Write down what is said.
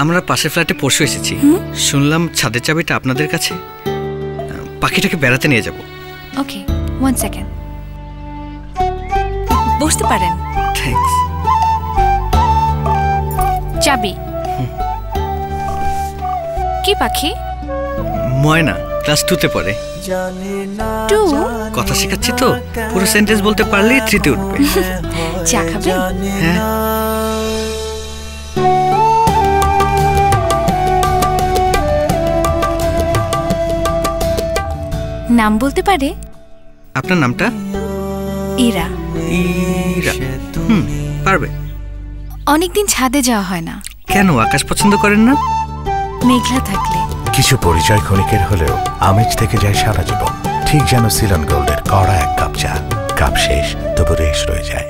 আমরা পাশের ফ্ল্যাটে পরশু এসেছি। শুনলাম ছাদের চাবিটা আপনাদের কাছে। পাখিটাকে বেড়াতে নিয়ে যাব। ওকে, 1 সেকেন্ড। বসতে পারেন। থ্যাঙ্কস। চাবি। কি পাখি? ময়না, ক্লাস 2-তে পড়ে। 2? কথা শেখাচ্ছি তো, পুরো সেন্টেন্স বলতে পারলেই 3-তে উঠবে। চা খাবেন? হ্যাঁ। নাম বলতে পারে? আপনার নামটা? ইরা। ইরা। পারবে। অনেকদিন ছাদে যাওয়া হয় না। কেন, আকাশ পছন্দ করেন না? মেঘলা থাকলে। কিছু পরিচয় ক্ষণিকের হলেও আমেজ থেকে যায় সারা জীবন। ঠিক যেন সিলন গোল্ডের কড়া এক কাপ চা। কাপ শেষ, তবু রেশ রয়ে যায়।